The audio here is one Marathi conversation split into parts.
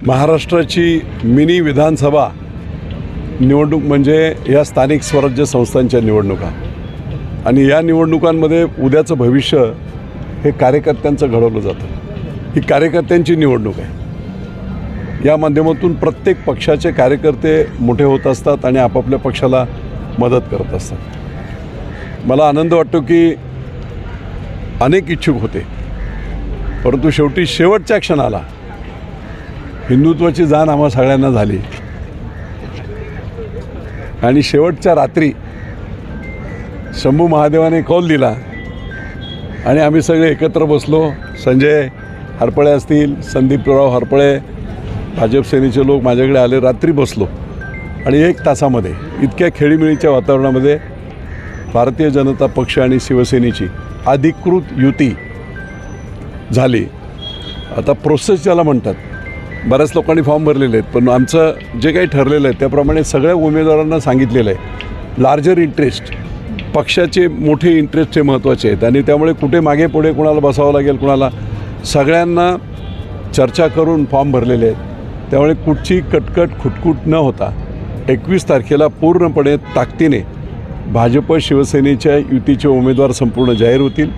महाराष्ट्राची मिनी विधानसभा निवडणूक म्हणजे या स्थानिक स्वराज्य संस्थांच्या निवडणुका आणि या निवडणुकांमध्ये उद्याचं भविष्य हे कार्यकर्त्यांचं घडवलं जातं। ही कार्यकर्त्यांची निवडणूक आहे। या माध्यमातून प्रत्येक पक्षाचे कार्यकर्ते मोठे होत असतात आणि आपापल्या पक्षाला मदत करत असतात। मला आनंद वाटतो की अनेक इच्छुक होते, परंतु शेवटी शेवटच्या क्षणाला हिंदुत्वाची जाण आम्हा सगळ्यांना झाली आणि शेवटच्या रात्री शंभू महादेवाने कौल दिला आणि आम्ही सगळे एकत्र बसलो। संजय हरपळे असतील, संदीपराव हरपळे, भाजप सेनेचे लोक माझ्याकडे आले, रात्री बसलो आणि 1 तासामध्ये इतक्या खेळीमेळीच्या वातावरणामध्ये भारतीय जनता पक्ष आणि शिवसेनेची अधिकृत युती झाली। आता प्रोसेस ज्याला म्हणतात, बऱ्याच लोकांनी फॉर्म भरलेले आहेत, पण आमचं जे काही ठरलेलं आहे त्याप्रमाणे सगळ्या उमेदवारांना सांगितलेलं आहे लार्जर इंटरेस्ट, पक्षाचे मोठे इंटरेस्ट हे महत्त्वाचे आहेत आणि त्यामुळे कुठे मागे पुढे कुणाला बसावं लागेल, कुणाला, सगळ्यांना चर्चा करून फॉर्म भरलेले आहेत। त्यामुळे कुठची कटकट खुटकुट न होता 21 तारखेला पूर्णपणे ताकदीने भाजप शिवसेनेच्या युतीचे उमेदवार संपूर्ण जाहीर होतील।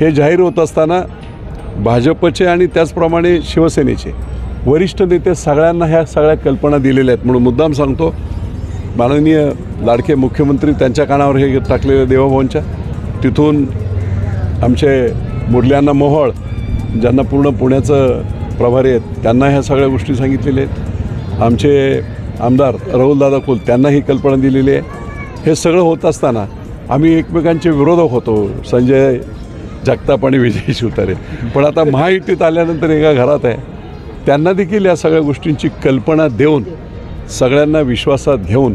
हे जाहीर होत असताना भाजपचे आणि त्याचप्रमाणे शिवसेनेचे वरिष्ठ नेते सगळ्यांना ह्या सगळ्या कल्पना दिलेल्या आहेत। म्हणून मुद्दाम सांगतो, माननीय लाडके मुख्यमंत्री त्यांच्या कानावर हे टाकलेलं देवाभाऊंच्या, तिथून आमचे मुरल्यांना मोहोळ ज्यांना पूर्ण पुण्याचं प्रभारी आहेत त्यांना ह्या सगळ्या गोष्टी सांगितलेल्या आहेत। आमचे आमदार राहुलदादा कुल त्यांना ही कल्पना दिलेली आहे। हे सगळं होत असताना आम्ही एकमेकांचे विरोधक होतो, संजय जगताप आणि विजय शिवतारे, पण आता महायुतीत आल्यानंतर एका घरात आहे, त्यांना देखील या सगळ्या गोष्टींची कल्पना देऊन सगळ्यांना विश्वासात घेऊन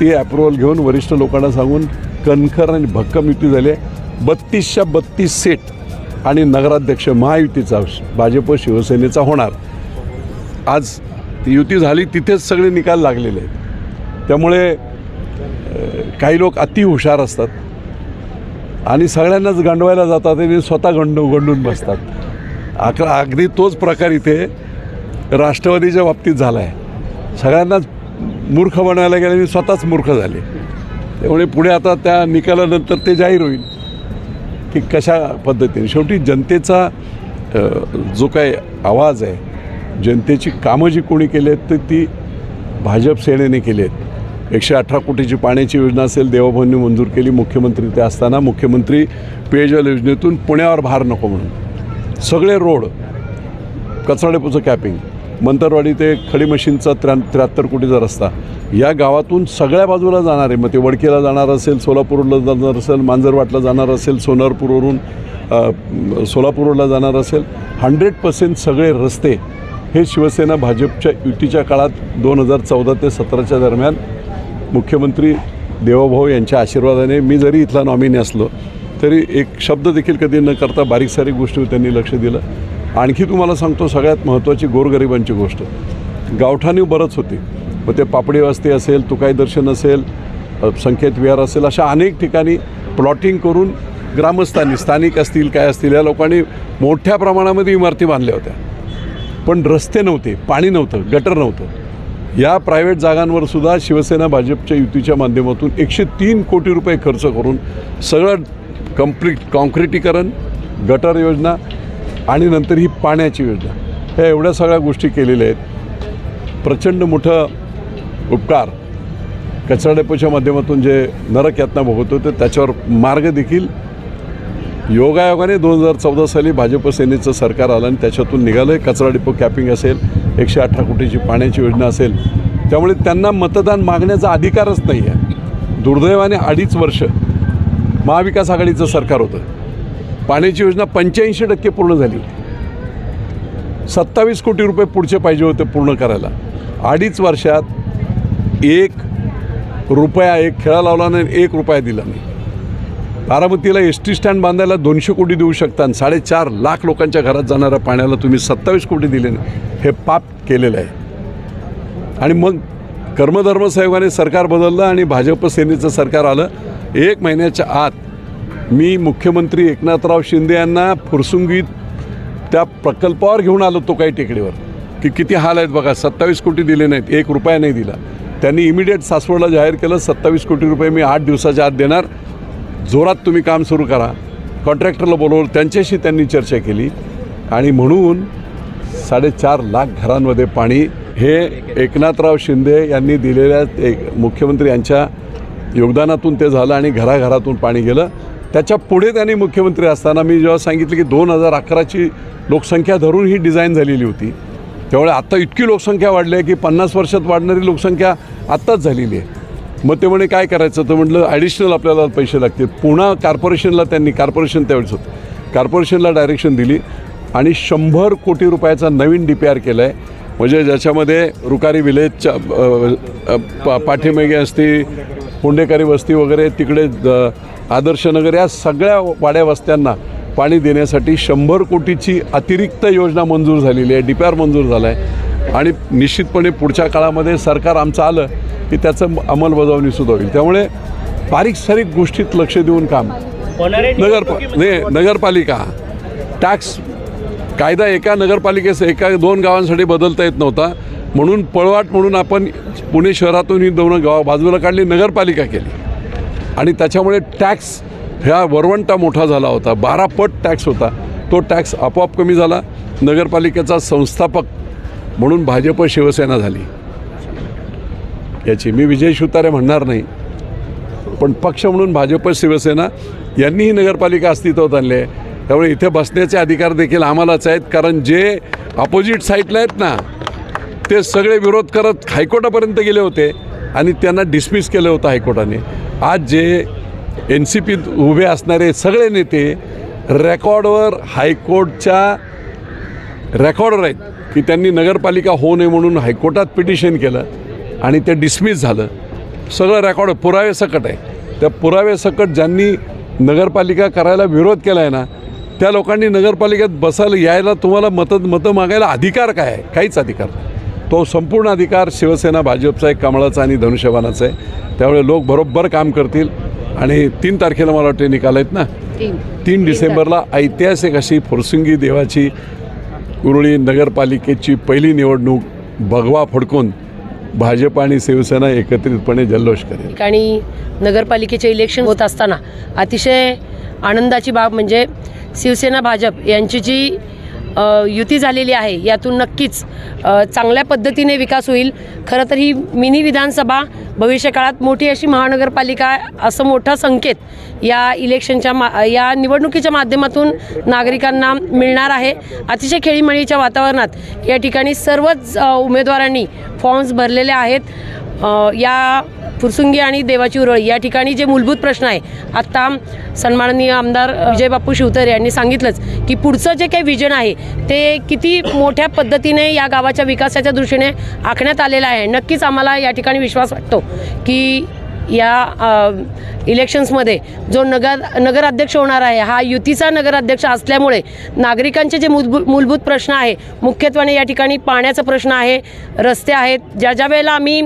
ती अप्रुव्हल घेऊन वरिष्ठ लोकांना सांगून कणखर आणि भक्कम युती झाली आहे। 32च्या 32 सीट आणि नगराध्यक्ष महायुतीचा भाजप शिवसेनेचा होणार। आज ती युती झाली, तिथेच सगळे निकाल लागलेले आहेत। त्यामुळे काही लोक अति हुशार असतात आणि सगळ्यांनाच गंडवायला जातात आणि स्वतः गंडून बसतात। अगदी तोच प्रकार इथे राष्ट्रवादीच्या बाबतीत झाला आहे। सगळ्यांनाच मूर्ख बनवायला गेले आणि स्वतःच मूर्ख झाले। त्यामुळे पुढे आता त्या निकालानंतर ते जाहीर होईल की कशा पद्धतीने शेवटी जनतेचा जो काही आवाज आहे, जनतेची कामं जी कोणी केली आहेत तर ती भाजप सेनेने केली आहेत। 118 कोटीची पाण्याची योजना असेल, देवाभाऊंनी मंजूर केली। मुख्यमंत्री ते असताना मुख्यमंत्री पेयजल योजनेतून पुण्यावर भार नको म्हणून सगळे रोड, कचरा डेपोचं कॅपिंग, मंतरवाडी ते खडी मशीनचा 73 कोटीचा रस्ता, या गावातून सगळ्या बाजूला जाणार आहे। मग ते वडकीला जाणार असेल, सोलापूरला जाणार असेल, मांजरवाटला जाणार असेल, सोनारपूरवरून सोलापूरला जाणार असेल, 100% सगळे रस्ते हे शिवसेना भाजपच्या युतीच्या काळात 2014 ते 2017च्या दरम्यान मुख्यमंत्री देवाभाऊ यांच्या आशीर्वादाने, मी जरी इथला नॉमिनी असलो तरी एक शब्द देखील कधी न करता बारीक सारीक गोष्टीवर त्यांनी लक्ष दिलं। आणखी तुम्हाला सांगतो, सगळ्यात महत्त्वाची गोरगरिबांची गोष्ट, गावठाणी बरंच होती, मग ते पापडी वस्ती असेल, तुकाई दर्शन असेल, संकेत विहार असेल, अशा अनेक ठिकाणी प्लॉटिंग करून ग्रामस्थांनी, स्थानिक असतील काय असतील, या लोकांनी मोठ्या प्रमाणामध्ये इमारती बांधल्या होत्या, पण रस्ते नव्हते, पाणी नव्हतं, गटर नव्हतं। या प्रायव्हेट जागांवर सुद्धा शिवसेना भाजपच्या युतीच्या माध्यमातून 103 कोटी रुपये खर्च करून सगळं कॉन्क्रिटीकरण, गटर योजना आणि नंतर ही पाण्याची योजना, ह्या एवढ्या सगळ्या गोष्टी केलेल्या आहेत। प्रचंड मोठं उपकार कचरा डेपोच्या माध्यमातून जे नरक यातना भोगत होते त्याच्यावर मार्ग देखील योगायोगाने 2014 साली भाजप सेनेचं सरकार आलं आणि त्याच्यातून निघालं आहे। कचरा डेपो कॅपिंग असेल, 118 कोटीची पाण्याची योजना असेल, त्यामुळे त्यांना मतदान मागण्याचा अधिकारच नाही आहे। दुर्दैवाने 2.5 वर्ष महाविकास आघाडीचं सरकार होतं, पाण्याची योजना 85% पूर्ण झाली, 27 कोटी रुपये पुढचे पाहिजे होते पूर्ण करायला। 2.5 वर्षात 1 रुपया, एक खेळा लावला नाही, 1 रुपया दिला नाही। बारामतीला एसटी स्टँड बांधायला 200 कोटी देऊ शकता आणि 4.5 लाख लोकांच्या घरात जाणाऱ्या पाण्याला तुम्ही 27 कोटी दिले नाही, हे पाप केलेलं आहे। आणि मग कर्मधर्म सहयोगाने सरकार बदललं आणि भाजप सेनेचं सरकार आलं। 1 महिन्याच्या आत मी मुख्यमंत्री एकनाथराव शिंदे यांना फुरसुंगीत त्या प्रकल्पावर घेऊन आलो, तो काही टेकडीवर, की किती हाल आहेत बघा. 27 कोटी दिले नाहीत, 1 रुपया नाही दिला. त्यांनी इमिडिएट सासवडला जाहीर केलं 27 कोटी रुपये मी 8 दिवसाच्या आत देणार, जोरात तुम्ही काम सुरू करा. कॉन्ट्रॅक्टरला बोलवलं, त्यांच्याशी त्यांनी चर्चा केली आणि म्हणून 4.5 लाख घरांमध्ये पाणी हे एकनाथराव शिंदे यांनी दिलेल्या मुख्यमंत्री यांच्या योगदानातून ते झालं आणि घराघरातून पाणी गेलं. त्याच्या पुढे त्यांनी मुख्यमंत्री असताना मी जेव्हा सांगितलं की 2011ची लोकसंख्या धरून ही डिझाईन झालेली होती, त्यामुळे आत्ता इतकी लोकसंख्या वाढली आहे की 50 वर्षात वाढणारी लोकसंख्या आत्ताच झालेली आहे. मग ते म्हणे काय करायचं, तर म्हटलं ॲडिशनल आपल्याला पैसे लागतील. पुन्हा कॉर्पोरेशनला त्यांनी, कॉर्पोरेशन त्यावेळेस होतं, कॉर्पोरेशनला डायरेक्शन दिली आणि 100 कोटी रुपयाचा नवीन DPR केला आहे. म्हणजे ज्याच्यामध्ये रुकारी विलेजच्या पाठीमागे असती, पुंडेकरी वस्ती वगैरे, तिकडे आदर्शनगर, या सगळ्या वाड्या वस्त्यांना पाणी देण्यासाठी 100 कोटीची अतिरिक्त योजना मंजूर झालेली आहे, DPR मंजूर झाला आहे. आणि निश्चितपणे पुढच्या काळामध्ये सरकार आमचं आलं की त्याचं अंमलबजावणीसुद्धा होईल. त्यामुळे बारीक सारीक गोष्टीत लक्ष देऊन काम. नगरपालिका टॅक्स कायदा एका नगरपालिकेचं 1-2 गावांसाठी बदलता येत नव्हता, म्हणून पळवाट म्हणून आपण पुणे शहरातून ही 2 गावं बाजूला काढली, नगरपालिका केली. आणि त्याच्यामुळे टॅक्स ह्या वरवंटा मोठा झाला होता, 12 पट टॅक्स होता. तो टॅक्स आपोआप कमी झाला. नगरपालिकेचा संस्थापक म्हणून भाजप शिवसेना झाली. याची मी विजय शिवतारे म्हणणार नाही, पण पक्ष म्हणून भाजप शिवसेना यांनी ही नगरपालिका अस्तित्वात आणली आहे. त्यामुळे इथे बसण्याचे अधिकार देखील आम्हालाच आहेत, कारण जे अपोजिट साईडला आहेत ना ते सगळे विरोध करत हायकोर्टापर्यंत गेले होते आणि त्यांना डिसमिस केलं होतं हायकोर्टाने. आज जे NCPत उभे असणारे सगळे नेते रेकॉर्डवर, हायकोर्टच्या रेकॉर्डवर आहेत की त्यांनी नगरपालिका होऊ नये म्हणून हायकोर्टात पिटिशन केलं आणि ते डिसमिस झालं. सगळं रेकॉर्ड पुरावेसकट आहे. त्या पुरावेसकट ज्यांनी नगरपालिका करायला विरोध केला आहे ना, त्या लोकांनी नगरपालिकेत बसायला यायला तुम्हाला मतं मागायला अधिकार काय आहे? काहीच अधिकार नाही. तो संपूर्ण अधिकार शिवसेना भाजपचा आहे, कमळाचा आणि धनुष्यबाणाचा आहे. त्यामुळे लोक बरोबर काम करतील आणि 3 तारखेला मला वाटते निकाल आहेत ना, 3 डिसेंबरला ऐतिहासिक अशी फुरसुंगी देवाची उरुळी नगरपालिकेची पहिली निवडणूक भगवा फडकून भाजप आणि शिवसेना एकत्रितपणे जल्लोष करेल. आणि नगरपालिकेचे इलेक्शन होत असताना अतिशय आनंदाची बाब म्हणजे शिवसेना भाजप यांची जी युती झालेली आहे यातून नक्कीच चांगल्या पद्धतीने विकास होईल. खरं तर ही मिनी विधानसभा भविष्यकाळात मोठी अशी महानगरपालिका असं मोठा संकेत या इलेक्शनच्या या निवडणुकीच्या माध्यमातून नागरिकांना मिळणार आहे. अतिशय खेळीमेळीच्या वातावरणात या ठिकाणी सर्वच उमेदवारांनी फॉर्म्स भरलेले आहेत. या फुरसुंगी आणि देवाची उरळी या ठिकाणी जे मूलभूत प्रश्न आहे, आत्ता सन्माननीय आमदार विजयबापू शिवतारे यांनी सांगितलंच की पुढचं जे काही विजन आहे ते किती मोठ्या पद्धतीने या गावाच्या विकासाच्या दृष्टीने आखण्यात आलेलं आहे. नक्कीच आम्हाला या ठिकाणी विश्वास वाटतो की या इलेक्शन्समध्ये जो नगराध्यक्ष होणार आहे हा युतीचा नगराध्यक्ष असल्यामुळे नागरिकांचे जे मूलभूत प्रश्न आहे, मुख्यत्वाने या ठिकाणी पाण्याचा प्रश्न आहे, रस्ते आहेत. ज्या वेळेला आम्ही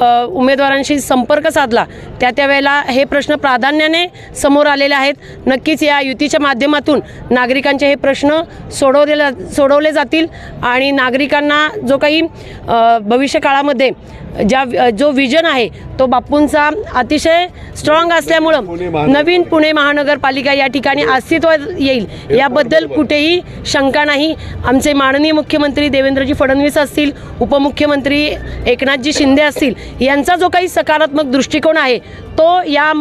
उमेदवारांशी संपर्क साधला त्या वेळेला हे प्रश्न प्राधान्याने समोर आलेले आहेत. नक्कीच या युतीच्या माध्यमातून नागरिकांचे हे प्रश्न सोडवले जातील आणि नागरिकांना जो काही भविष्यकाळामध्ये जो विजन आहे तो बापूंचा अतिशय स्ट्रॉंग असल्यामुळं नवीन पुणे महानगरपालिका या ठिकाणी अस्तित्वात येईल याबद्दल कुठेही शंका नाही. आमचे माननीय मुख्यमंत्री देवेंद्रजी फडणवीस असतील, उपमुख्यमंत्री एकनाथजी शिंदे असतील, यांचा जो काही सकारात्मक दृष्टिकोन आहे तो या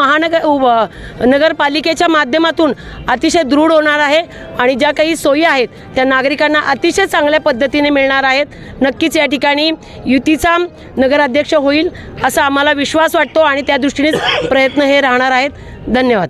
नगरपालिकेच्या माध्यमातून अतिशय दृढ होणार आहे आणि ज्या काही सोयी आहेत त्या नागरिकांना अतिशय चांगल्या पद्धतीने मिळणार आहेत. नक्कीच या ठिकाणी युतीचा नगराध्यक्ष होईल असा आम्हाला विश्वास वाटतो आणि त्या दृष्टीने प्रयत्न हे राहणार आहेत. धन्यवाद.